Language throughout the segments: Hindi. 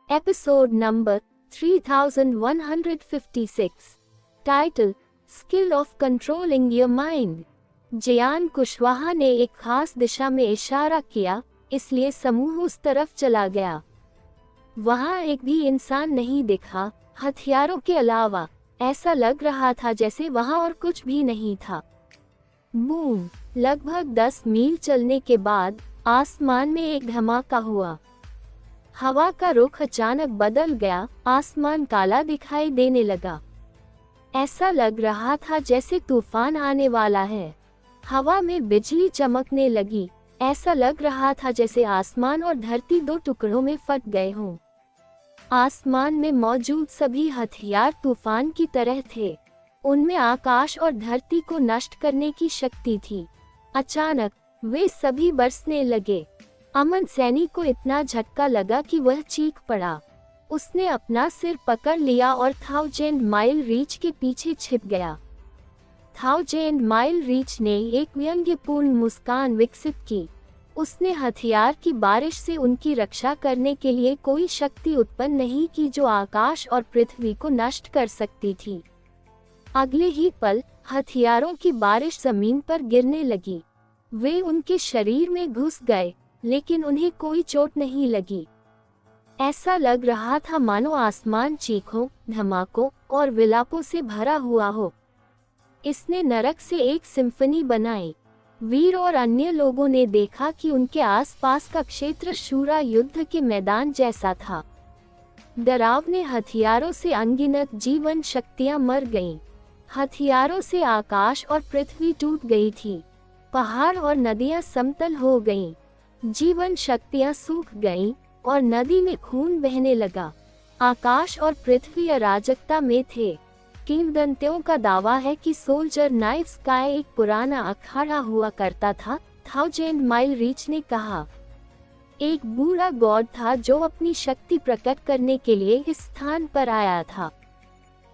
Episode number 3156. Title: Skill of Controlling Your Mind. जयान Kushwaha ने एक खास दिशा में इशारा किया, इसलिए समूह उस तरफ चला गया। वहां एक भी इंसान नहीं दिखा, हथियारों के अलावा। ऐसा लग रहा था जैसे वहां और कुछ भी नहीं था। बूम! लगभग 10 मील चलने के बाद आसमान में एक धमाका हुआ। हवा का रुख अचानक बदल गया, आसमान काला दिखाई देने लगा। ऐसा लग रहा था जैसे तूफान आने वाला है। हवा में बिजली चमकने लगी, ऐसा लग रहा था जैसे आसमान और धरती दो टुकड़ों में फट गए हों। आसमान में मौजूद सभी हथियार तूफान की तरह थे। उनमें आकाश और धरती को नष्ट करने की शक्ति थी। अचानक वे सभी बरसने लगे। अमन सैनी को इतना झटका लगा कि वह चीख पड़ा। उसने अपना सिर पकड़ लिया और 1000 माइल रीच के पीछे छिप गया। 1000 माइल रीच ने एक व्यंग्यपूर्ण मुस्कान विकसित की। उसने हथियार की बारिश से उनकी रक्षा करने के लिए कोई शक्ति उत्पन्न नहीं की जो आकाश और पृथ्वी को नष्ट कर सकती थी। अगले ही पल हथियारों की बारिश जमीन पर गिरने लगी। वे उनके शरीर में घुस गए, लेकिन उन्हें कोई चोट नहीं लगी। ऐसा लग रहा था मानो आसमान चीखों, धमाकों और विलापों से भरा हुआ हो। इसने नरक से एक सिम्फनी बनाई। वीर और अन्य लोगों ने देखा कि उनके आसपास का क्षेत्र शूरा युद्ध के मैदान जैसा था। डरावने हथियारों से अनगिनत जीवन शक्तियां मर गईं। हथियारों से आकाश और पृथ्वी टूट गई थी। पहाड़ और नदियां समतल हो गईं। जीवन शक्तियां सूख गईं और नदी में खून बहने लगा। आकाश और पृथ्वी अराजकता में थे। किंवदंतियों का दावा है कि सोल्जर नाइफ्स का एक पुराना अखाड़ा हुआ करता था। 1000 माइल रीच ने कहा, एक बूढ़ा गॉड था जो अपनी शक्ति प्रकट करने के लिए इस स्थान पर आया था।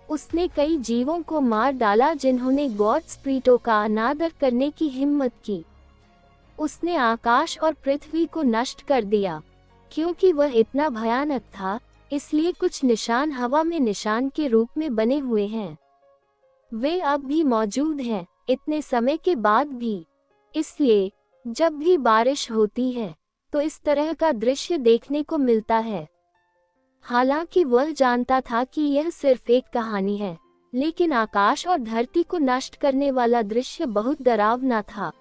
उसने कई जीवों को मार डाला जिन्होंने गॉड स्पिरिटों का अनादर करने की हिम्मत की। उसने आकाश और पृथ्वी को नष्ट कर दिया। क्योंकि वह इतना भयानक था, इसलिए कुछ निशान हवा में निशान के रूप में बने हुए हैं। वे अब भी मौजूद हैं, इतने समय के बाद भी। इसलिए जब भी बारिश होती है तो इस तरह का दृश्य देखने को मिलता है। हालांकि वह जानता था कि यह सिर्फ एक कहानी है, लेकिन आकाश और धरती को नष्ट करने वाला दृश्य बहुत डरावना था।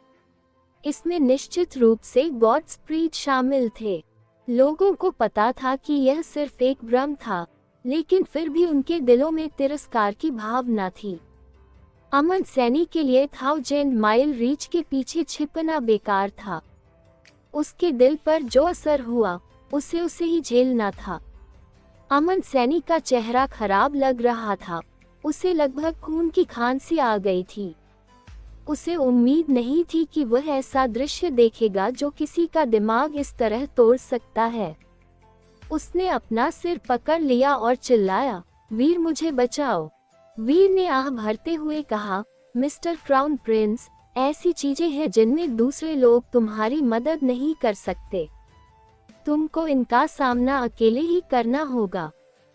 इसमें निश्चित रूप से गॉड स्पिरिट शामिल थे। लोगों को पता था कि यह सिर्फ एक भ्रम था, लेकिन फिर भी उनके दिलों में तिरस्कार की भावना थी। अमन सैनी के लिए 1000 माइल रीच के पीछे छिपना बेकार था। उसके दिल पर जो असर हुआ, उसे ही झेलना था। अमन सैनी का चेहरा खराब लग रहा था। उसे लगभग खून की खांसी आ गई थी। उसे उम्मीद नहीं थी कि वह ऐसा दृश्य देखेगा जो किसी का दिमाग इस तरह तोड़ सकता है। उसने अपना सिर पकड़ लिया और चिल्लाया, वीर मुझे बचाओ। वीर ने आह भरते हुए कहा, मिस्टर क्राउन प्रिंस, ऐसी चीजें हैं जिनमें दूसरे लोग तुम्हारी मदद नहीं कर सकते। तुमको इनका सामना अकेले ही करना होगा।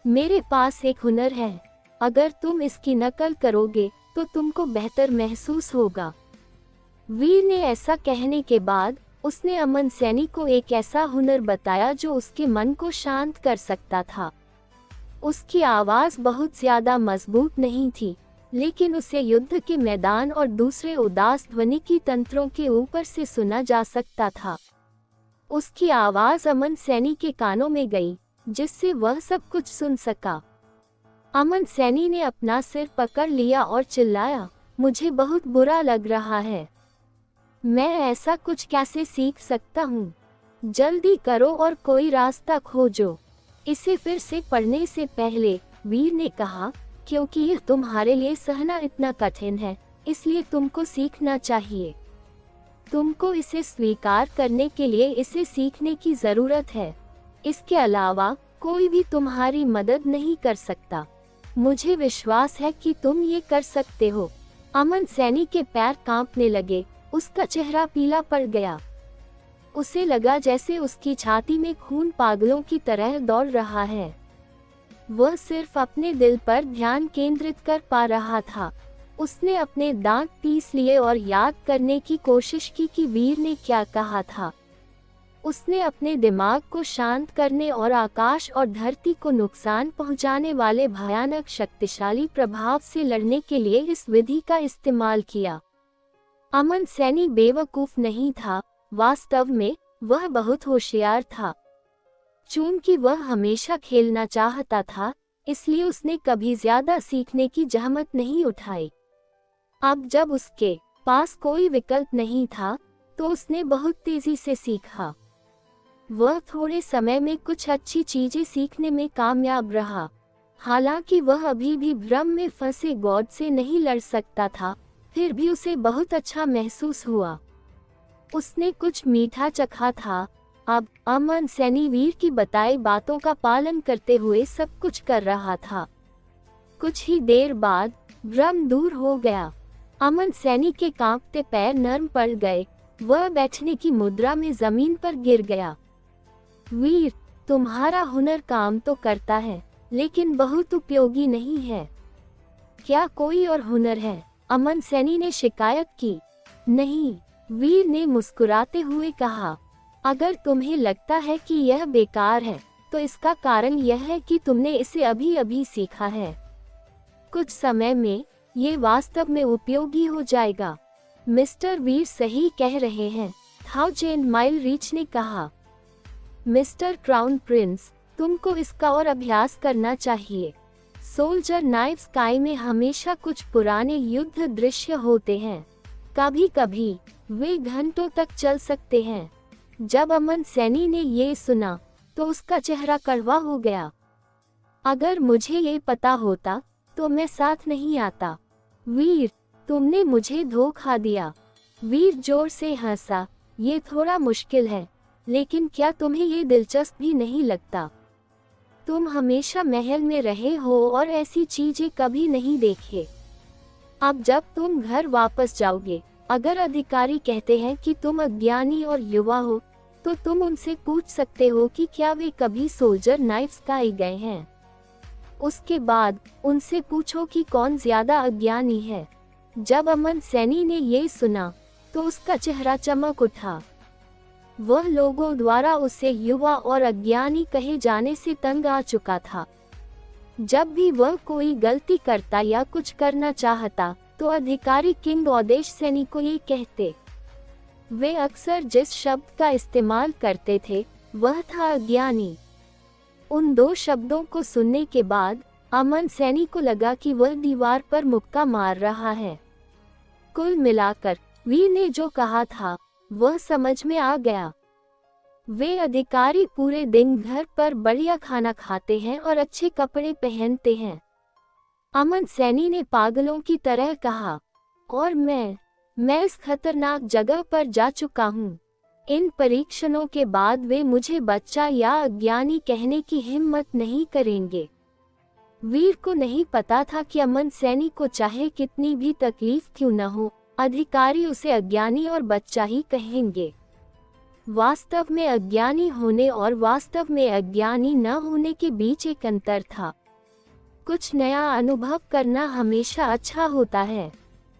मेरे पास एक हुनर है, अगर तुम इसकी नकल करोगे तो तुमको बेहतर महसूस होगा। वीर ने ऐसा कहने के बाद उसने अमन सैनी को एक ऐसा हुनर बताया जो उसके मन को शांत कर सकता था। उसकी आवाज बहुत ज्यादा मजबूत नहीं थी, लेकिन उसे युद्ध के मैदान और दूसरे उदास ध्वनिकी तंत्रों के ऊपर से सुना जा सकता था। उसकी आवाज अमन सैनी के कानों में गई, जिससे वह सब कुछ सुन सका। अमन सैनी ने अपना सिर पकड़ लिया और चिल्लाया, मुझे बहुत बुरा लग रहा है। मैं ऐसा कुछ कैसे सीख सकता हूँ? जल्दी करो और कोई रास्ता खोजो। इसे फिर से पढ़ने से पहले वीर ने कहा, क्योंकि यह तुम्हारे लिए सहना इतना कठिन है, इसलिए तुमको सीखना चाहिए। तुमको इसे स्वीकार करने के लिए इसे सीखने की जरूरत है। इसके अलावा कोई भी तुम्हारी मदद नहीं कर सकता। मुझे विश्वास है कि तुम ये कर सकते हो। अमन सैनी के पैर कांपने लगे, उसका चेहरा पीला पड़ गया। उसे लगा जैसे उसकी छाती में खून पागलों की तरह दौड़ रहा है। वह सिर्फ अपने दिल पर ध्यान केंद्रित कर पा रहा था। उसने अपने दांत पीस लिए और याद करने की कोशिश की कि वीर ने क्या कहा था। उसने अपने दिमाग को शांत करने और आकाश और धरती को नुकसान पहुंचाने वाले भयानक शक्तिशाली प्रभाव से लड़ने के लिए इस विधि का इस्तेमाल किया। अमन सैनी बेवकूफ नहीं था, वास्तव में वह बहुत होशियार था। चूंकि वह हमेशा खेलना चाहता था, इसलिए उसने कभी ज्यादा सीखने की जहमत नहीं उठाई। अब जब उसके पास कोई विकल्प नहीं था, तो उसने बहुत तेजी से सीखा। वह थोड़े समय में कुछ अच्छी चीजें सीखने में कामयाब रहा। हालांकि वह अभी भी भ्रम में फंसे गॉड से नहीं लड़ सकता था, फिर भी उसे बहुत अच्छा महसूस हुआ। उसने कुछ मीठा चखा था। अब अमन सैनी वीर की बताई बातों का पालन करते हुए सब कुछ कर रहा था। कुछ ही देर बाद भ्रम दूर हो गया। अमन सैनी के कांपते पैर नर्म पड़ गए। वह बैठने की मुद्रा में जमीन पर गिर गया। वीर, तुम्हारा हुनर काम तो करता है, लेकिन बहुत उपयोगी नहीं है। क्या कोई और हुनर है? अमन सैनी ने शिकायत की। नहीं, वीर ने मुस्कुराते हुए कहा। अगर तुम्हें लगता है कि यह बेकार है, तो इसका कारण यह है कि तुमने इसे अभी अभी सीखा है। कुछ समय में ये वास्तव में उपयोगी हो जाएगा। मिस्टर वीर सही कह रहे हैं, 1000 माइल रीच ने कहा। मिस्टर क्राउन प्रिंस, तुमको इसका और अभ्यास करना चाहिए। सोल्जर नाइफ स्काई में हमेशा कुछ पुराने युद्ध दृश्य होते हैं। कभी कभी वे घंटों तक चल सकते हैं। जब अमन सैनी ने ये सुना, तो उसका चेहरा कड़वा हो गया। अगर मुझे ये पता होता, तो मैं साथ नहीं आता। वीर, तुमने मुझे धोखा दिया। वीर जोर से हंसा। ये थोड़ा मुश्किल है, लेकिन क्या तुम्हें ये दिलचस्प भी नहीं लगता? तुम हमेशा महल में रहे हो और ऐसी चीजें कभी नहीं देखे। अब जब तुम घर वापस जाओगे, अगर अधिकारी कहते हैं कि तुम अज्ञानी और युवा हो, तो तुम उनसे पूछ सकते हो कि क्या वे कभी सोल्जर नाइफ स्काई गए हैं। उसके बाद उनसे पूछो कि कौन ज्यादा अज्ञानी है। जब अमन सैनी ने ये सुना, तो उसका चेहरा चमक उठा। वह लोगों द्वारा उसे युवा और अज्ञानी कहे जाने से तंग आ चुका था। जब भी वह कोई गलती करता या कुछ करना चाहता, तो अधिकारी किंग ओदेश सैनी को ये कहते। वे अक्सर जिस शब्द का इस्तेमाल करते थे, वह था अज्ञानी। उन दो शब्दों को सुनने के बाद अमन सैनी को लगा कि वह दीवार पर मुक्का मार रहा है। कुल मिलाकर वीर ने जो कहा था, वह समझ में आ गया। वे अधिकारी पूरे दिन घर पर बढ़िया खाना खाते हैं और अच्छे कपड़े पहनते हैं। अमन सैनी ने पागलों की तरह कहा, और मैं इस खतरनाक जगह पर जा चुका हूँ। इन परीक्षणों के बाद वे मुझे बच्चा या अज्ञानी कहने की हिम्मत नहीं करेंगे। वीर को नहीं पता था कि अमन सैनी को चाहे कितनी भी तकलीफ क्यों न हो, अधिकारी उसे अज्ञानी और बच्चा ही कहेंगे। वास्तव में अज्ञानी होने और वास्तव में अज्ञानी न होने के बीच एक अंतर था। कुछ नया अनुभव करना हमेशा अच्छा होता है।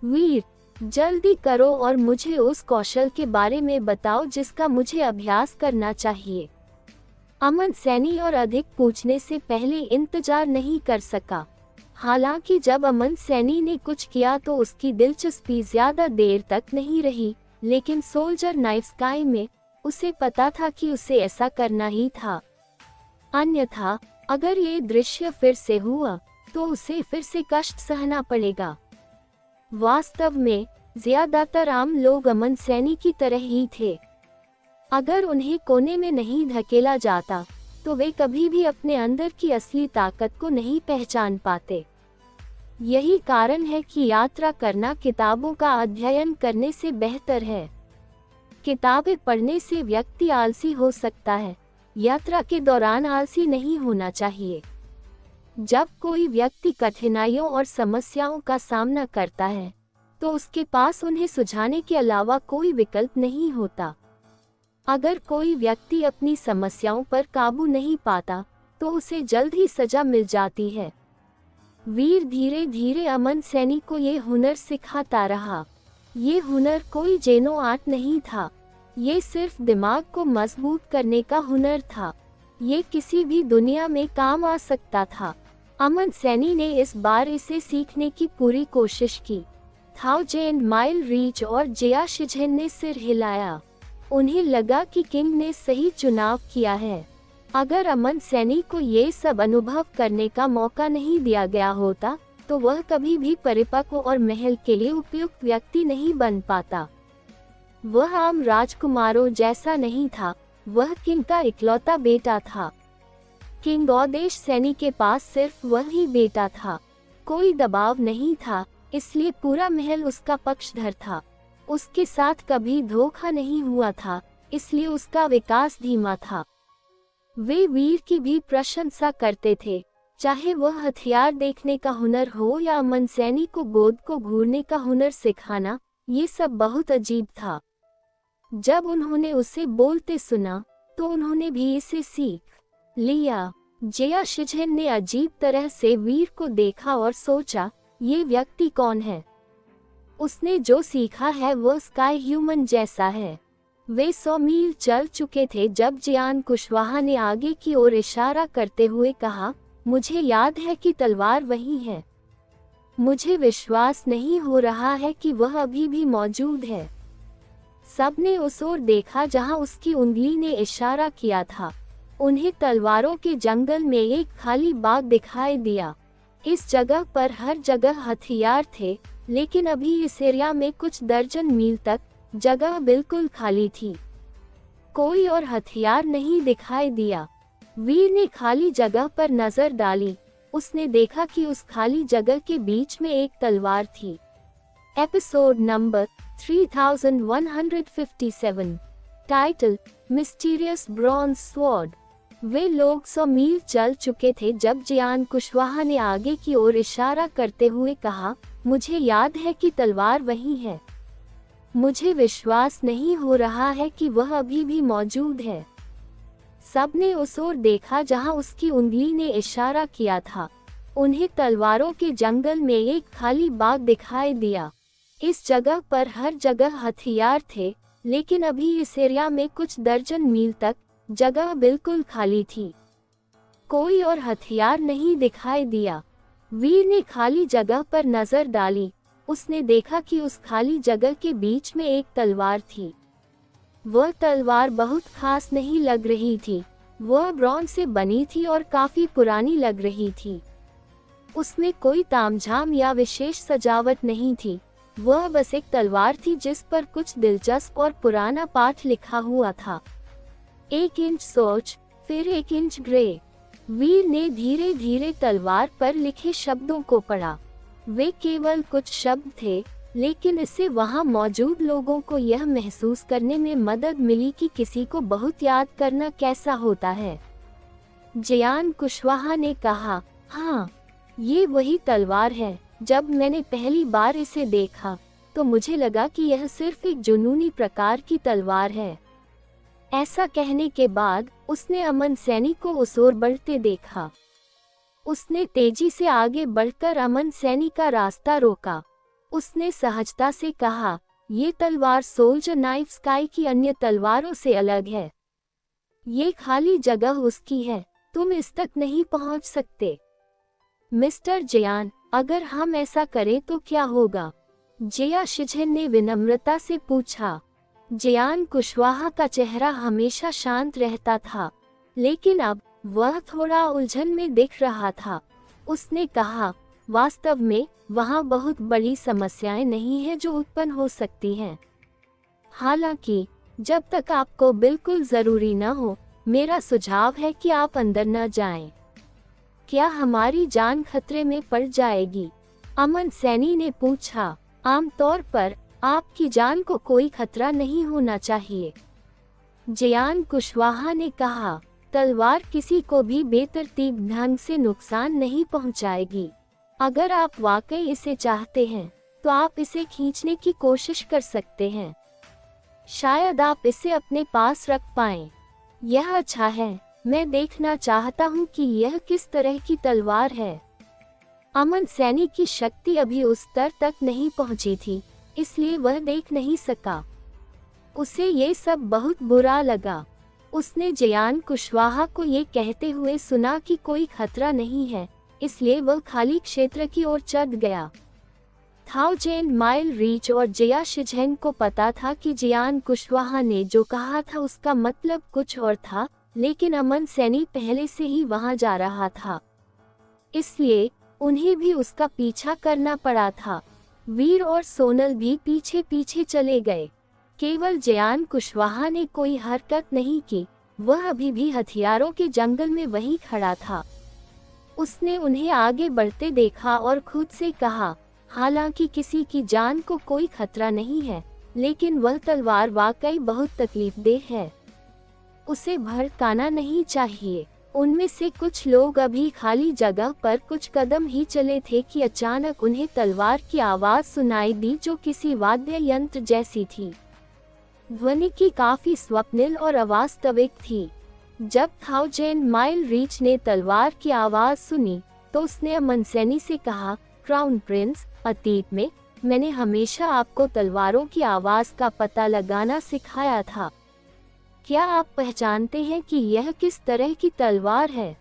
वीर, जल्दी करो और मुझे उस कौशल के बारे में बताओ जिसका मुझे अभ्यास करना चाहिए। अमन सैनी और अधिक पूछने से पहले इंतजार नहीं कर सका। हालांकि जब अमन सैनी ने कुछ किया तो उसकी दिलचस्पी ज्यादा देर तक नहीं रही, लेकिन सोल्जर नाइफ स्काई में उसे पता था कि उसे ऐसा करना ही था। अन्यथा अगर ये दृश्य फिर से हुआ, तो उसे फिर से कष्ट सहना पड़ेगा। वास्तव में ज्यादातर आम लोग अमन सैनी की तरह ही थे। अगर उन्हें कोने में नहीं धकेला जाता, तो वे कभी भी अपने अंदर की असली ताकत को नहीं पहचान पाते। यही कारण है कि यात्रा करना किताबों का अध्ययन करने से बेहतर है। किताबें पढ़ने से व्यक्ति आलसी हो सकता है, यात्रा के दौरान आलसी नहीं होना चाहिए। जब कोई व्यक्ति कठिनाइयों और समस्याओं का सामना करता है, तो उसके पास उन्हें सुझाने के अलावा कोई विकल्प नहीं होता। अगर कोई व्यक्ति अपनी समस्याओं पर काबू नहीं पाता तो उसे जल्द ही सजा मिल जाती है। वीर धीरे धीरे अमन सैनी को ये हुनर सिखाता रहा। ये हुनर कोई जेनो आर्ट नहीं था, ये सिर्फ दिमाग को मजबूत करने का हुनर था। ये किसी भी दुनिया में काम आ सकता था। अमन सैनी ने इस बार इसे सीखने की पूरी कोशिश की। 1000 माइल रीच और जया शिजहेन ने सिर हिलाया। उन्हें लगा कि किंग ने सही चुनाव किया है। अगर अमन सैनी को ये सब अनुभव करने का मौका नहीं दिया गया होता तो वह कभी भी परिपक्व और महल के लिए उपयुक्त व्यक्ति नहीं बन पाता। वह आम राजकुमारों जैसा नहीं था, वह किंग का इकलौता बेटा था। किंग ओदेश सैनी के पास सिर्फ वही बेटा था। कोई दबाव नहीं था, इसलिए पूरा महल उसका पक्षधर था। उसके साथ कभी धोखा नहीं हुआ था, इसलिए उसका विकास धीमा था। वे वीर की भी प्रशंसा करते थे, चाहे वह हथियार देखने का हुनर हो या अमन सैनी को गोद को घूरने का हुनर सिखाना, ये सब बहुत अजीब था। जब उन्होंने उसे बोलते सुना तो उन्होंने भी इसे सीख लिया। जया शिजहेन ने अजीब तरह से वीर को देखा और सोचा, ये व्यक्ति कौन है? उसने जो सीखा है वो स्काई ह्यूमन जैसा है। वे 100 मील चल चुके थे जब जियान कुशवाहा ने आगे की ओर इशारा करते हुए कहा, मुझे याद है कि तलवार वही है। मुझे विश्वास नहीं हो रहा है कि वह अभी भी मौजूद है। सबने उस ओर देखा जहां उसकी उंगली ने इशारा किया था। उन्हें तलवारों के जंगल में एक खाली बाग दिखाई दिया। इस जगह पर हर जगह हथियार थे, लेकिन अभी इस एरिया में कुछ दर्जन मील तक जगह बिल्कुल खाली थी। कोई और हथियार नहीं दिखाई दिया। वीर ने खाली जगह पर नजर डाली। उसने देखा कि उस खाली जगह के बीच में एक तलवार थी। Episode number 3157। Title, mysterious bronze sword. वे लोग 100 मील चल चुके थे जब जियान कुशवाहा ने आगे की ओर इशारा करते हुए कहा, मुझे याद है कि तलवार वही है। मुझे विश्वास नहीं हो रहा है कि वह अभी भी मौजूद है। सबने उस ओर देखा जहां उसकी उंगली ने इशारा किया था। उन्हें तलवारों के जंगल में एक खाली बाग दिखाई दिया। इस जगह पर हर जगह हथियार थे, लेकिन अभी इस एरिया में कुछ दर्जन मील तक जगह बिल्कुल खाली थी। कोई और हथियार नहीं दिखाई दिया। वीर ने खाली जगह पर नजर डाली। उसने देखा कि उस खाली जगह के बीच में एक तलवार थी। वह तलवार बहुत खास नहीं लग रही थी। वह ब्रॉन्ज से बनी थी और काफी पुरानी लग रही थी। उसमें कोई तामझाम या विशेष सजावट नहीं थी। वह बस एक तलवार थी जिस पर कुछ दिलचस्प और पुराना पाठ लिखा हुआ था। 1 इंच सोच, फिर 1 इंच ग्रे। वीर ने धीरे धीरे तलवार पर लिखे शब्दों को पढ़ा। वे केवल कुछ शब्द थे, लेकिन इससे वहां मौजूद लोगों को यह महसूस करने में मदद मिली कि किसी को बहुत याद करना कैसा होता है। जियान कुशवाहा ने कहा, हाँ, ये वही तलवार है। जब मैंने पहली बार इसे देखा तो मुझे लगा कि यह सिर्फ एक जुनूनी प्रकार की तलवार है। ऐसा कहने के बाद उसने अमन सैनी को उस ओर बढ़ते देखा। उसने तेजी से आगे बढ़कर अमन सैनी का रास्ता रोका। उसने सहजता से कहा, ये तलवार सोल्जर नाइफ स्काई की अन्य तलवारों से अलग है। ये खाली जगह उसकी है, तुम इस तक नहीं पहुंच सकते। मिस्टर जियान, अगर हम ऐसा करें तो क्या होगा? जया शिजहेन ने विनम्रता से पूछा। जियान कुशवाहा का चेहरा हमेशा शांत रहता था, लेकिन अब वह थोड़ा उलझन में दिख रहा था। उसने कहा, वास्तव में वहाँ बहुत बड़ी समस्याएं नहीं हैं जो उत्पन्न हो सकती हैं। हालांकि जब तक आपको बिल्कुल जरूरी न हो, मेरा सुझाव है कि आप अंदर न जाएं। क्या हमारी जान खतरे में पड़ जाएगी? अमन सैनी ने पूछा। आमतौर पर आपकी जान को कोई खतरा नहीं होना चाहिए, जियान कुशवाहा ने कहा। तलवार किसी को भी बेतरतीब ढंग से नुकसान नहीं पहुंचाएगी। अगर आप वाकई इसे चाहते हैं तो आप इसे खींचने की कोशिश कर सकते हैं। शायद आप इसे अपने पास रख पाएं। यह अच्छा है, मैं देखना चाहता हूँ कि यह किस तरह की तलवार है। अमन सैनी की शक्ति अभी उस स्तर तक नहीं पहुँची थी, इसलिए वह देख नहीं सका। उसे ये सब बहुत बुरा लगा। उसने जयान कुशवाहा को ये कहते हुए सुना कि कोई खतरा नहीं है, इसलिए वह खाली क्षेत्र की ओर चढ़ गया। 1000 माइल रीच और जया शिझेन को पता था कि जयान कुशवाहा ने जो कहा था उसका मतलब कुछ और था, लेकिन अमन सैनी पहले से ही वहां जा रहा था, इसलिए उन्हें भी उसका पीछा करना पड़ा था। वीर और सोनल भी पीछे पीछे चले गए। केवल जयान कुशवाहा ने कोई हरकत नहीं की, वह अभी भी हथियारों के जंगल में वहीं खड़ा था। उसने उन्हें आगे बढ़ते देखा और खुद से कहा, हालांकि किसी की जान को कोई खतरा नहीं है, लेकिन वह तलवार वाकई बहुत तकलीफदेह है। उसे भड़काना नहीं चाहिए। उनमें से कुछ लोग अभी खाली जगह पर कुछ कदम ही चले थे कि अचानक उन्हें तलवार की आवाज सुनाई दी, जो किसी वाद्य यंत्र जैसी थी। ध्वनि की काफी स्वप्निल और अवास्तविक थी। जब 1000 माइल रीच ने तलवार की आवाज सुनी, तो उसने अमन सैनी से कहा, क्राउन प्रिंस, अतीत में मैंने हमेशा आपको तलवारों की आवाज का पता लगाना सिखाया था। क्या आप पहचानते हैं कि यह किस तरह की तलवार है?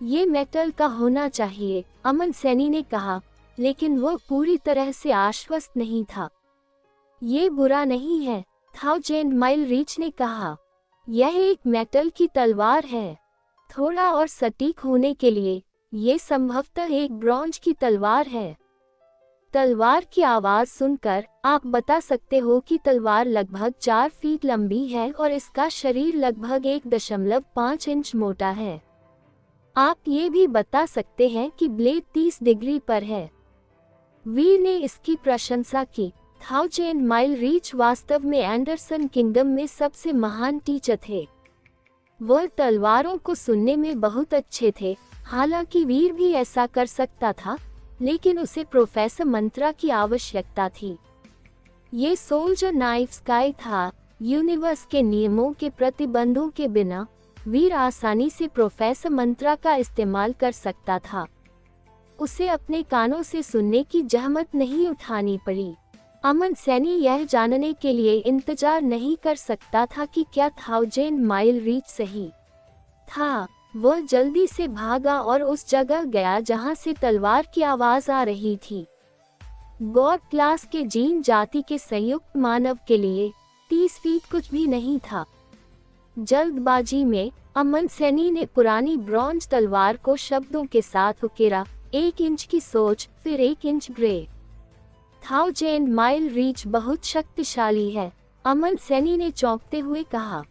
ये मेटल का होना चाहिए, अमन सैनी ने कहा, लेकिन वह पूरी तरह से आश्वस्त नहीं था। ये बुरा नहीं है, 1000 माइल रीच ने कहा। यह एक मेटल की तलवार है। थोड़ा और सटीक होने के लिए, ये संभवतः एक ब्रॉन्ज की तलवार है। तलवार की आवाज सुनकर आप बता सकते हो कि तलवार लगभग 4 फीट लंबी है और इसका शरीर लगभग 1.5 इंच मोटा है। आप ये भी बता सकते हैं कि ब्लेड 30 डिग्री पर है। वीर ने इसकी प्रशंसा की। 1000 माइल रीच वास्तव में एंडरसन किंगडम में सबसे महान टीचर थे। वह तलवारों को सुनने में बहुत अच्छे थे। हालांकि वीर भी ऐसा कर सकता था, लेकिन उसे प्रोफेसर मंत्रा की आवश्यकता थी। ये सोल्जर नाइफ स्काई था। यूनिवर्स के नियमों के प्रतिबंधों के बिना वीर आसानी से प्रोफेसर मंत्रा का इस्तेमाल कर सकता था। उसे अपने कानों से सुनने की जहमत नहीं उठानी पड़ी। अमन सैनी यह जानने के लिए इंतजार नहीं कर सकता था कि क्या 1000 माइल रीच सही था। वह जल्दी से भागा और उस जगह गया जहां से तलवार की आवाज आ रही थी। गॉड क्लास के जीन जाति के संयुक्त मानव के लिए 30 फीट कुछ भी नहीं था। जल्दबाजी में अमन सैनी ने पुरानी ब्रॉन्ज तलवार को शब्दों के साथ उकेरा, 1 इंच की सोच, फिर 1 इंच ग्रे। 1000 माइल रीच बहुत शक्तिशाली है, अमन सैनी ने चौंकते हुए कहा।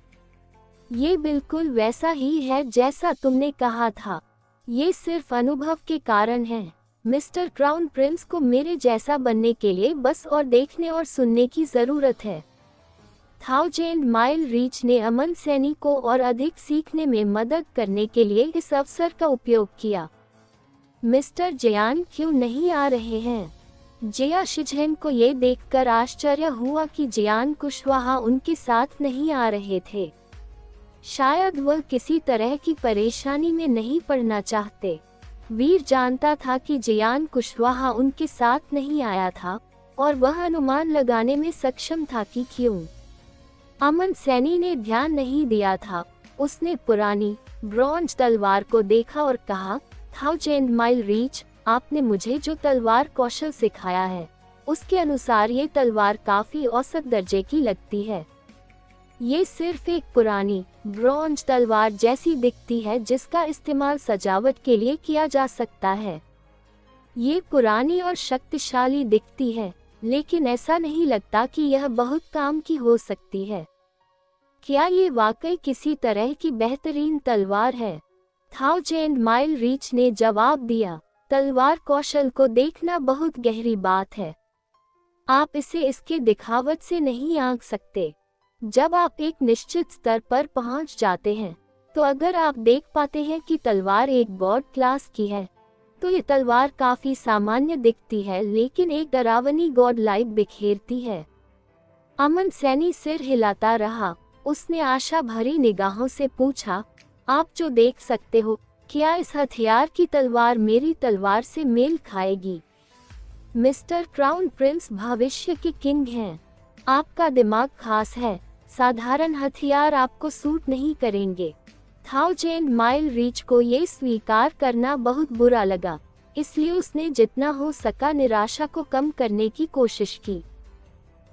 ये बिल्कुल वैसा ही है जैसा तुमने कहा था। ये सिर्फ अनुभव के कारण है। मिस्टर क्राउन प्रिंस को मेरे जैसा बनने के लिए बस और देखने और सुनने की जरूरत है। 1000 माइल रीच ने अमन सैनी को और अधिक सीखने में मदद करने के लिए इस अवसर का उपयोग किया। मिस्टर जयान क्यों नहीं आ रहे हैं? जया शिझेन को ये देखकर आश्चर्य हुआ कि जयान कुशवाहा उनके साथ नहीं आ रहे थे। शायद वह किसी तरह की परेशानी में नहीं पड़ना चाहते। वीर जानता था कि जयान कुशवाहा उनके साथ नहीं आया था और वह अनुमान लगाने में सक्षम था कि क्यों। अमन सैनी ने ध्यान नहीं दिया था। उसने पुरानी ब्रॉन्ज तलवार को देखा और कहा, 1000 माइल रीच, आपने मुझे जो तलवार कौशल सिखाया है, उसके अनुसार ये तलवार काफी औसत दर्जे की लगती है। ये सिर्फ एक पुरानी ब्रॉन्ज तलवार जैसी दिखती है जिसका इस्तेमाल सजावट के लिए किया जा सकता है। ये पुरानी और शक्तिशाली दिखती है, लेकिन ऐसा नहीं लगता कि यह बहुत काम की हो सकती है। क्या ये वाकई किसी तरह की बेहतरीन तलवार है? 1000 माइल रीच ने जवाब दिया, तलवार कौशल को देखना बहुत गहरी बात है। आप इसे इसके दिखावट से नहीं आंक सकते। जब आप एक निश्चित स्तर पर पहुंच जाते हैं, तो अगर आप देख पाते हैं कि तलवार एक गॉड क्लास की है, तो ये तलवार काफी सामान्य दिखती है, लेकिन एक डरावनी गॉड लाइट बिखेरती है। अमन सैनी सिर हिलाता रहा। उसने आशा भरी निगाहों से पूछा, आप जो देख सकते हो, क्या इस हथियार की तलवार मेरी तलवार से मेल खाएगी? मिस्टर क्राउन प्रिंस भविष्य के किंग हैं। आपका दिमाग खास है, साधारण हथियार आपको सूट नहीं करेंगे। 1000 माइल रीच को ये स्वीकार करना बहुत बुरा लगा, इसलिए उसने जितना हो सका निराशा को कम करने की कोशिश की।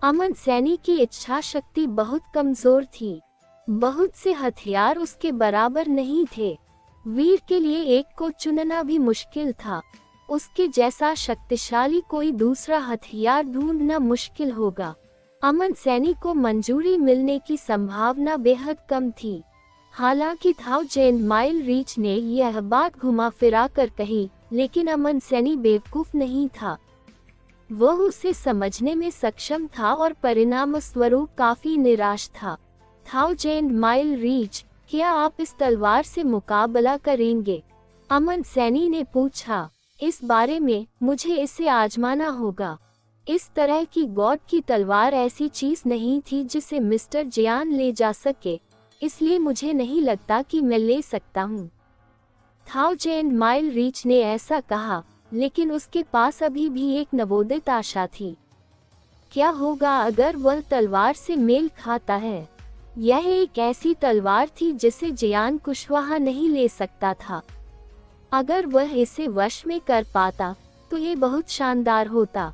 अमन सैनी की इच्छा शक्ति बहुत कमजोर थी। बहुत से हथियार उसके बराबर नहीं थे। वीर के लिए एक को चुनना भी मुश्किल था। उसके जैसा शक्तिशाली कोई दूसरा हथियार ढूंढना मुश्किल होगा। अमन सैनी को मंजूरी मिलने की संभावना बेहद कम थी। हालांकि 1000 माइल रीच ने यह बात घुमा फिरा कर कही, लेकिन अमन सैनी बेवकूफ नहीं था। वह उसे समझने में सक्षम था और परिणाम स्वरूप काफी निराश था। 1000 माइल रीच, क्या आप इस तलवार से मुकाबला करेंगे? अमन सैनी ने पूछा। इस बारे में मुझे इसे आजमाना होगा। इस तरह की गॉड की तलवार ऐसी चीज नहीं थी जिसे मिस्टर जियान ले जा सके, इसलिए मुझे नहीं लगता कि मैं ले सकता हूँ। 1000 माइल रीच ने ऐसा कहा, लेकिन उसके पास अभी भी एक नवोदित आशा थी। क्या होगा अगर वह तलवार से मेल खाता है? यह एक ऐसी तलवार थी जिसे जियान कुशवाहा नहीं ले सकता था। अगर वह इसे वश में कर पाता तो ये बहुत शानदार होता।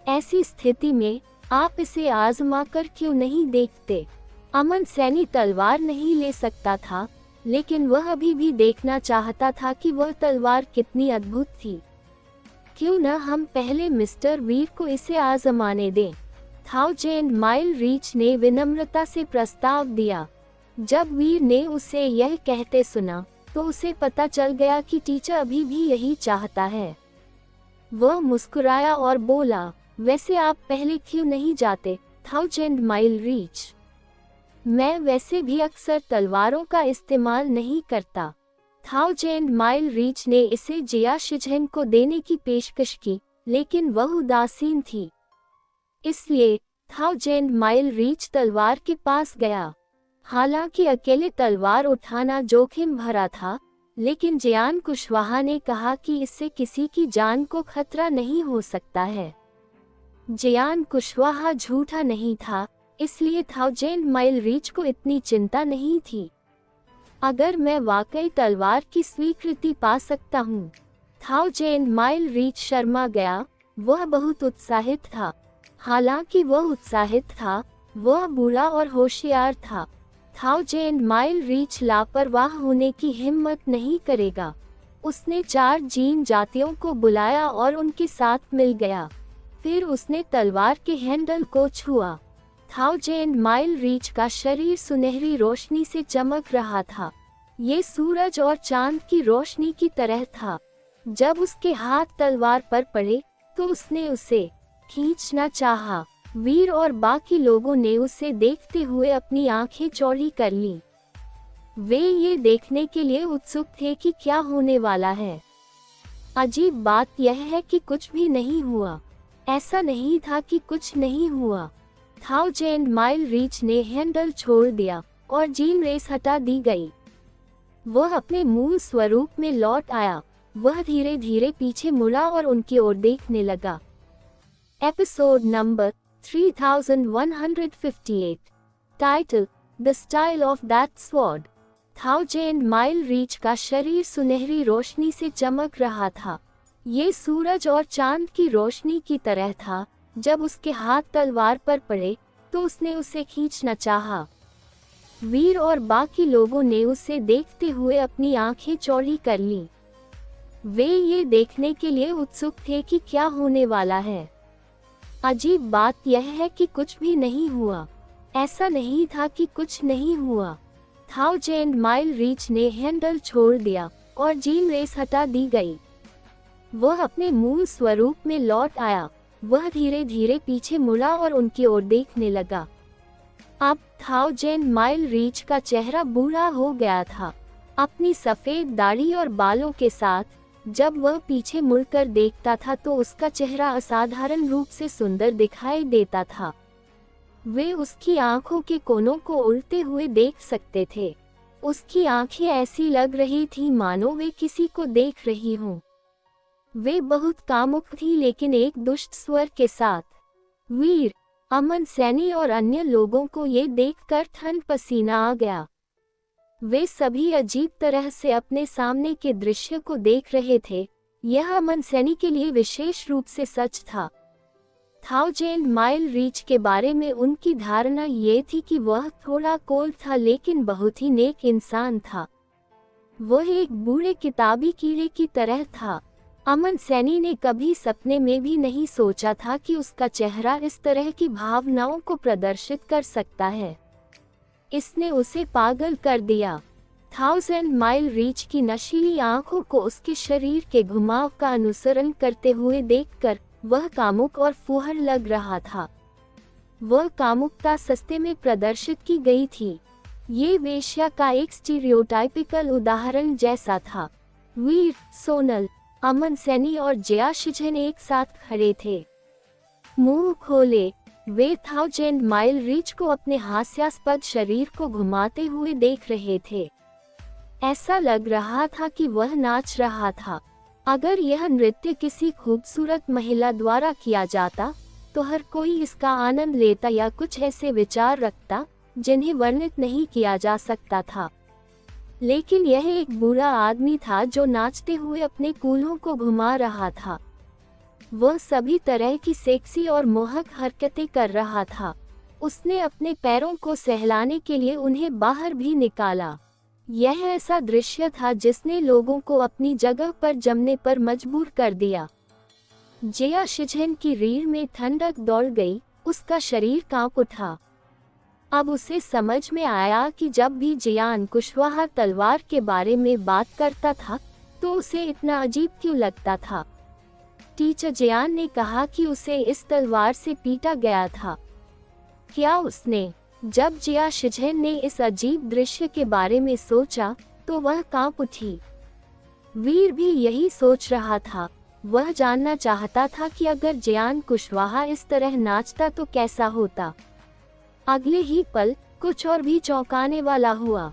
ऐसी स्थिति में आप इसे आजमा कर क्यों नहीं देखते? अमन सैनी तलवार नहीं ले सकता था, लेकिन वह अभी भी देखना चाहता था कि वह तलवार कितनी अद्भुत थी। क्यों न हम पहले मिस्टर वीर को इसे आजमाने दें? 1000 माइल रीच ने विनम्रता से प्रस्ताव दिया। जब वीर ने उसे यह कहते सुना तो उसे पता चल गया कि टीचर अभी भी यही चाहता है। वह मुस्कुराया और बोला, वैसे आप पहले क्यों नहीं जाते 1000 माइल रीच? मैं वैसे भी अक्सर तलवारों का इस्तेमाल नहीं करता। 1000 माइल रीच ने इसे जिया शिजहन को देने की पेशकश की, लेकिन वह उदासीन थी। इसलिए 1000 माइल रीच तलवार के पास गया। हालांकि अकेले तलवार उठाना जोखिम भरा था, लेकिन जियान कुशवाहा ने कहा कि इससे किसी की जान को खतरा नहीं हो सकता है। जियान कुशवाहा झूठा नहीं था, इसलिए 1000 माइल रीच को इतनी चिंता नहीं थी। अगर मैं वाकई तलवार की स्वीकृति पा सकता हूँ। 1000 माइल रीच शर्मा गया। वह बहुत उत्साहित था। हालांकि वह उत्साहित था, वह बूढ़ा और होशियार था। 1000 माइल रीच लापरवाह होने की हिम्मत नहीं करेगा। उसने 4 जीन जातियों को बुलाया और उनके साथ मिल गया। फिर उसने तलवार के हैंडल को छुआ। 1000 माइल रीच का शरीर सुनहरी रोशनी से चमक रहा था। ये सूरज और चांद की रोशनी की तरह था। जब उसके हाथ तलवार पर पड़े तो उसने उसे खींचना चाहा। वीर और बाकी लोगों ने उसे देखते हुए अपनी आंखें चौड़ी कर लीं। वे ये देखने के लिए उत्सुक थे कि क्या होने वाला है। अजीब बात यह है कि कुछ भी नहीं हुआ। ऐसा नहीं था कि कुछ नहीं हुआ। 1000 माइल रीच ने हैंडल छोड़ दिया और जीन रेस हटा दी गई। वह अपने मूल स्वरूप में लौट आया। वह धीरे धीरे पीछे मुड़ा और उनकी ओर देखने लगा। Episode number 3158। Title, the style of that sword. 1000 mile reach का शरीर सुनहरी रोशनी से चमक रहा था। ये सूरज और चांद की रोशनी की तरह था। जब उसके हाथ तलवार पर पड़े तो उसने उसे खींचना चाहा। वीर और बाकी लोगों ने उसे देखते हुए अपनी आंखें चौड़ी कर लीं। वे ये देखने के लिए उत्सुक थे कि क्या होने वाला है। अजीब बात यह है कि कुछ भी नहीं हुआ। ऐसा नहीं था कि कुछ नहीं हुआ। 1000 माइल रीच ने हैंडल छोड़ दिया और जीन रेस हटा दी गई। वह अपने मूल स्वरूप में लौट आया। वह धीरे धीरे पीछे मुड़ा और उनकी ओर देखने लगा। अब 1000 माइल रीच का चेहरा बूढ़ा हो गया था। अपनी सफेद दाढ़ी और बालों के साथ जब वह पीछे मुड़कर देखता था तो उसका चेहरा असाधारण रूप से सुंदर दिखाई देता था। वे उसकी आंखों के कोनों को उड़ते हुए देख सकते थे। उसकी आंखें ऐसी लग रही थी मानो वे किसी को देख रही हों। वे बहुत कामुक थी, लेकिन एक दुष्ट स्वर के साथ। वीर, अमन सैनी और अन्य लोगों को ये देखकर ठंड पसीना आ गया। वे सभी अजीब तरह से अपने सामने के दृश्य को देख रहे थे। यह अमन सैनी के लिए विशेष रूप से सच था। 1000 माइल रीच के बारे में उनकी धारणा ये थी कि वह थोड़ा कोल्ड था, लेकिन बहुत ही नेक इंसान था। वह एक बूढ़े किताबी कीड़े की तरह था। अमन सैनी ने कभी सपने में भी नहीं सोचा था कि उसका चेहरा इस तरह की भावनाओं को प्रदर्शित कर सकता है। इसने उसे पागल कर दिया। 1000 माइल रीच की नशीली आंखों को उसके शरीर के घुमाव का अनुसरण करते हुए देखकर वह कामुक और फुहर लग रहा था। वह कामुकता सस्ते में प्रदर्शित की गई थी। ये वेश्या का एक स्टीरियोटाइपिकल उदाहरण जैसा था। वीर, सोनल, अमन सैनी और जया शिजन एक साथ खड़े थे, मुंह खोले। वे 1000 माइल रीच को अपने हास्यास्पद शरीर को घुमाते हुए देख रहे थे। ऐसा लग रहा था कि वह नाच रहा था। अगर यह नृत्य किसी खूबसूरत महिला द्वारा किया जाता तो हर कोई इसका आनंद लेता या कुछ ऐसे विचार रखता जिन्हें वर्णित नहीं किया जा सकता था। लेकिन यह एक बुरा आदमी था जो नाचते हुए अपने कूल्हों को घुमा रहा था। वह सभी तरह की सेक्सी और मोहक हरकतें कर रहा था। उसने अपने पैरों को सहलाने के लिए उन्हें बाहर भी निकाला। यह ऐसा दृश्य था जिसने लोगों को अपनी जगह पर जमने पर मजबूर कर दिया। जया शिजन की रीढ़ में ठंडक दौड़ गई, उसका शरीर कांप उठा। अब उसे समझ में आया कि जब भी जियान कुशवाहा तलवार के बारे में बात करता था तो उसे इतना अजीब क्यों लगता था। टीचर जियान ने कहा कि उसे इस तलवार से पीटा गया था। क्या उसने? जब जया शिजन ने इस अजीब दृश्य के बारे में सोचा तो वह कांप उठी। वीर भी यही सोच रहा था। वह जानना चाहता था कि अगर जियान कुशवाहा इस तरह नाचता तो कैसा होता। अगले ही पल कुछ और भी चौंकाने वाला हुआ।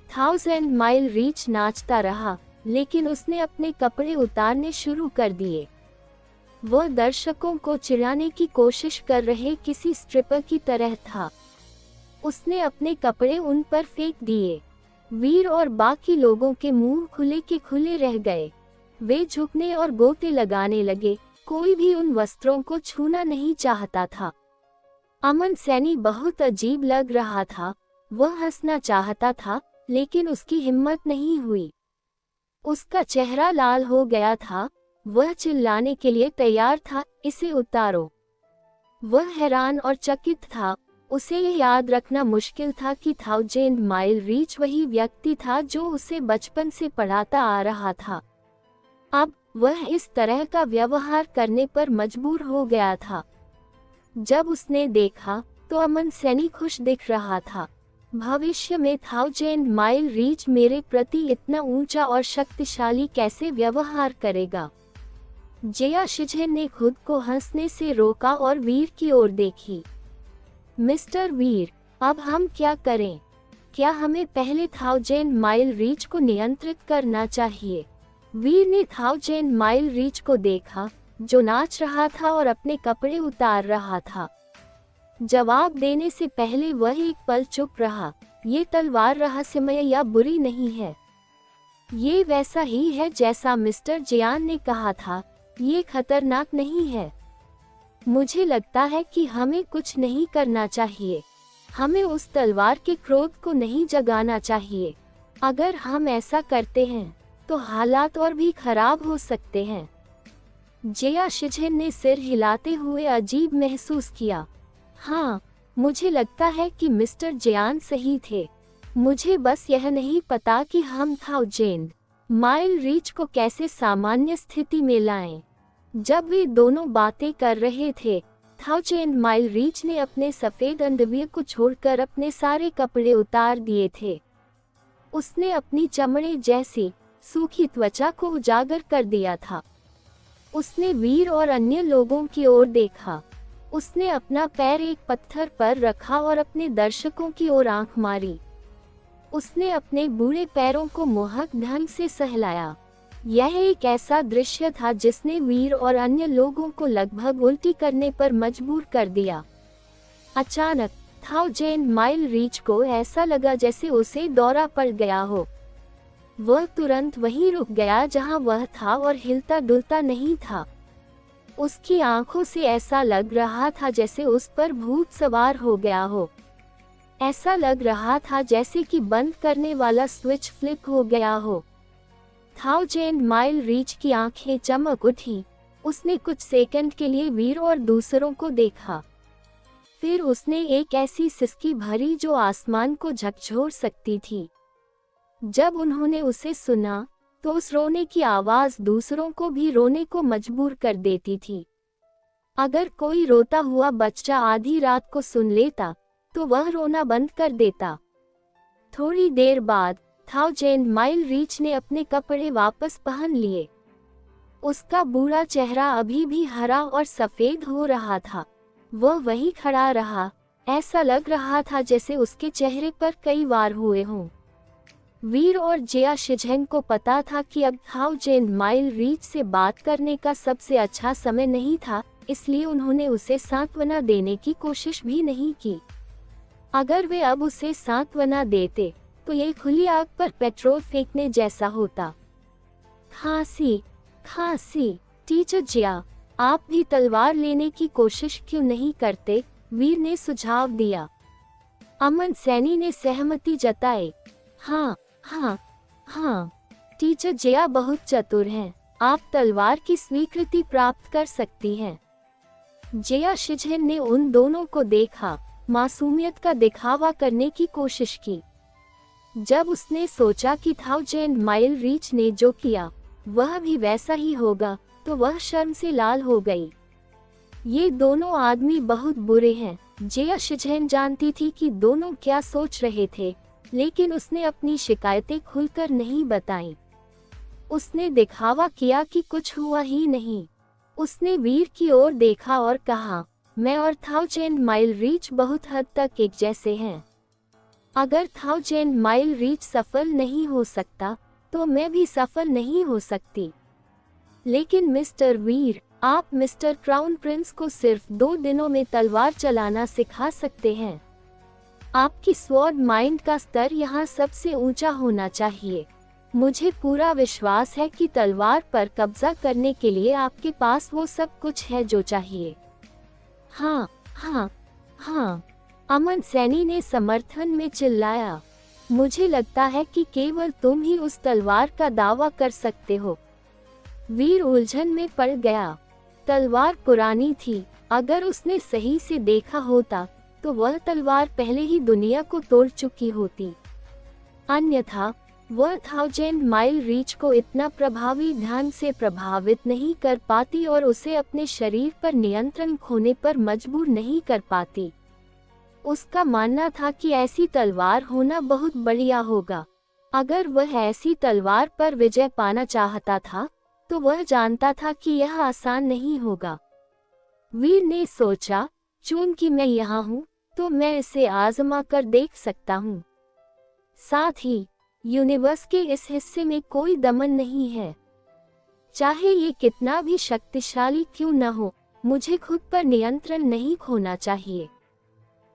1000 माइल रीच नाचता रहा, लेकिन उसने अपने कपड़े उतारने शुरू कर दिए। वह दर्शकों को चिढ़ाने की कोशिश कर रहे किसी स्ट्रिपर की तरह था। उसने अपने कपड़े उन पर फेंक दिए। वीर और बाकी लोगों के मुंह खुले के खुले रह गए। वे झुकने और गोते लगाने लगे। कोई भी उन वस्त्रों को छूना नहीं चाहता था। अमन सैनी बहुत अजीब लग रहा था। वह हंसना चाहता था, लेकिन उसकी हिम्मत नहीं हुई। उसका चेहरा लाल हो गया था। वह चिल्लाने के लिए तैयार था, इसे उतारो। वह हैरान और चकित था। उसे यह याद रखना मुश्किल था कि 1000 माइल रीच वही व्यक्ति था जो उसे बचपन से पढ़ाता आ रहा था। अब वह इस तरह का व्यवहार करने पर मजबूर हो गया था। जब उसने देखा तो अमन सैनी खुश दिख रहा था। भविष्य में 1000 माइल रीच मेरे प्रति इतना ऊंचा और शक्तिशाली कैसे व्यवहार करेगा। जया शिजन ने खुद को हंसने से रोका और वीर की ओर देखी। मिस्टर वीर, अब हम क्या करें? क्या हमें पहले 1000 माइल रीच को नियंत्रित करना चाहिए? वीर ने 1000 माइल रीच को देखा, जो नाच रहा था और अपने कपड़े उतार रहा था। जवाब देने से पहले वह एक पल चुप रहा। ये तलवार रहस्यमय या बुरी नहीं है। ये वैसा ही है जैसा मिस्टर जियान ने कहा था। ये खतरनाक नहीं है। मुझे लगता है कि हमें कुछ नहीं करना चाहिए। हमें उस तलवार के क्रोध को नहीं जगाना चाहिए। अगर हम ऐसा करते हैं तो हालात और भी खराब हो सकते हैं। जया शिजन ने सिर हिलाते हुए अजीब महसूस किया। हाँ, मुझे लगता है कि मिस्टर जियान सही थे। मुझे बस यह नहीं पता कि हम 1000 माइल रीच को कैसे सामान्य स्थिति में लाएं। जब वे दोनों बातें कर रहे थे, 1000 माइल रीच ने अपने सफेद अंडरवियर को छोड़कर अपने सारे कपड़े उतार दिए थे। उसने अपनी चमड़े जैसी सूखी त्वचा को उजागर कर दिया था। उसने वीर और अन्य लोगों की ओर देखा। उसने अपना पैर एक पत्थर पर रखा और अपने दर्शकों की ओर आंख मारी। उसने अपने बूढ़े पैरों को मोहक ढंग से सहलाया। यह एक ऐसा दृश्य था जिसने वीर और अन्य लोगों को लगभग उल्टी करने पर मजबूर कर दिया। अचानक 1000 माइल रीच को ऐसा लगा जैसे उसे दौरा पड़ गया हो। वह तुरंत वहीं रुक गया जहां वह था और हिलता डुलता नहीं था। उसकी आंखों से ऐसा लग रहा था जैसे उस पर भूत सवार हो गया हो। ऐसा लग रहा था जैसे कि बंद करने वाला स्विच फ्लिप हो गया हो। 1000 माइल रीच की आंखें चमक उठी। उसने कुछ सेकंड के लिए वीर और दूसरों को देखा। फिर उसने एक ऐसी सिसकी भरी जो आसमान को झकझोर सकती थी। जब उन्होंने उसे सुना तो उस रोने की आवाज दूसरों को भी रोने को मजबूर कर देती थी। अगर कोई रोता हुआ बच्चा आधी रात को सुन लेता तो वह रोना बंद कर देता। थोड़ी देर बाद 1000 माइल रीच ने अपने कपड़े वापस पहन लिए। उसका बूढ़ा चेहरा अभी भी हरा और सफेद हो रहा था। वह वहीं खड़ा रहा। ऐसा लग रहा था जैसे उसके चेहरे पर कई वार हुए हों। वीर और जिया शिझेंग को पता था कि अब 1000 माइल रीच से बात करने का सबसे अच्छा समय नहीं था, इसलिए उन्होंने उसे सांत्वना देने की कोशिश भी नहीं की। अगर वे अब उसे सांत्वना देते तो ये खुली आग पर पेट्रोल फेंकने जैसा होता। खांसी खांसी। टीचर जिया, आप भी तलवार लेने की कोशिश क्यों नहीं करते? वीर ने सुझाव दिया। अमन सैनी ने सहमति जताई। हाँ हाँ हाँ, टीचर जिया बहुत चतुर हैं। आप तलवार की स्वीकृति प्राप्त कर सकती हैं। जिया शिझेन ने उन दोनों को देखा, मासूमियत का दिखावा करने की कोशिश की। जब उसने सोचा कि 1000 माइल रीच ने जो किया वह भी वैसा ही होगा तो वह शर्म से लाल हो गई। ये दोनों आदमी बहुत बुरे हैं। जिया शिझेन जानती थी कि दोनों क्या सोच रहे थे, लेकिन उसने अपनी शिकायतें खुलकर नहीं बताईं। उसने दिखावा किया कि कुछ हुआ ही नहीं। उसने वीर की ओर देखा और कहा, मैं और 1000 माइल रीच बहुत हद तक एक जैसे हैं। अगर 1000 माइल रीच सफल नहीं हो सकता तो मैं भी सफल नहीं हो सकती। लेकिन मिस्टर वीर, आप मिस्टर क्राउन प्रिंस को सिर्फ 2 दिनों में तलवार चलाना सिखा सकते हैं। आपकी स्वॉर्ड माइंड का स्तर यहाँ सबसे ऊंचा होना चाहिए। मुझे पूरा विश्वास है कि तलवार पर कब्जा करने के लिए आपके पास वो सब कुछ है जो चाहिए। हाँ हाँ हाँ, अमन सैनी ने समर्थन में चिल्लाया। मुझे लगता है कि केवल तुम ही उस तलवार का दावा कर सकते हो। वीर उलझन में पड़ गया। तलवार पुरानी थी। अगर उसने सही से देखा होता तो वह तलवार पहले ही दुनिया को तोड़ चुकी होती। अन्यथा वह 1000 माइल रीच को इतना प्रभावी ढंग से प्रभावित नहीं कर पाती और उसे अपने शरीर पर नियंत्रण खोने पर मजबूर नहीं कर पाती। उसका मानना था कि ऐसी तलवार होना बहुत बढ़िया होगा। अगर वह ऐसी तलवार पर विजय पाना चाहता था तो वह जानता था कि यह आसान नहीं होगा। वीर ने सोचा, चूंकि मैं यहाँ हूँ तो मैं इसे आजमा कर देख सकता हूँ। साथ ही यूनिवर्स के इस हिस्से में कोई दमन नहीं है। चाहे ये कितना भी शक्तिशाली क्यों न हो, मुझे खुद पर नियंत्रण नहीं खोना चाहिए।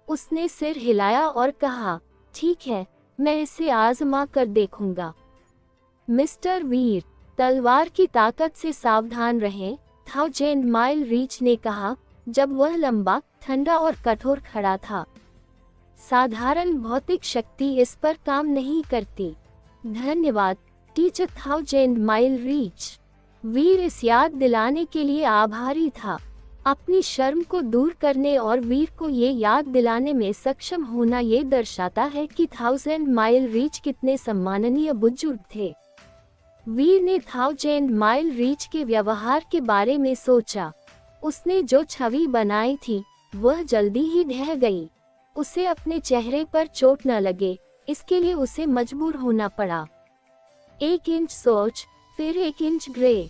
उसने सिर हिलाया और कहा, ठीक है, मैं इसे आजमा कर देखूंगा। मिस्टर वीर, तलवार की ताकत से सावधान रहें, 1000 माइल रीच ने कहा, जब वह लंबा, ठंडा और कठोर खड़ा था। साधारण भौतिक शक्ति इस पर काम नहीं करती। धन्यवाद टीचर 1000 माइल रीच। वीर इस याद दिलाने के लिए आभारी था। अपनी शर्म को दूर करने और वीर को ये याद दिलाने में सक्षम होना ये दर्शाता है कि 1000 माइल रीच कितने सम्माननीय बुजुर्ग थे। वीर ने 1000 माइल रीच के व्यवहार के बारे में सोचा। उसने जो छवि बनाई थी वह जल्दी ही ढह गई। उसे अपने चेहरे पर चोट न लगे, इसके लिए उसे मजबूर होना पड़ा। 1 इंच सोच, फिर 1 इंच ग्रे।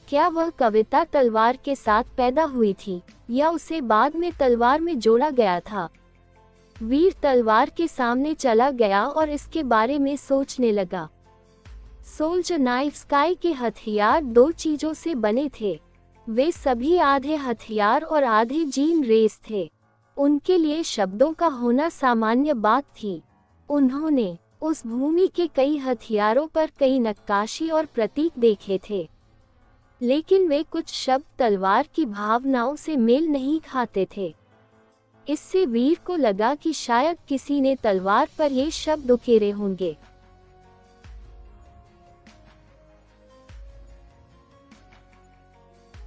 क्या वह कविता तलवार के साथ पैदा हुई थी या उसे बाद में तलवार में जोड़ा गया था? वीर तलवार के सामने चला गया और इसके बारे में सोचने लगा। सोल्जर नाइफ स्काई के हथियार दो चीजों से बने थे। वे सभी आधे हथियार और आधे जीन रेस थे। उनके लिए शब्दों का होना सामान्य बात थी। उन्होंने उस भूमि के कई हथियारों पर कई नक्काशी और प्रतीक देखे थे, लेकिन वे कुछ शब्द तलवार की भावनाओं से मेल नहीं खाते थे। इससे वीर को लगा कि शायद किसी ने तलवार पर ये शब्द उकेरे होंगे।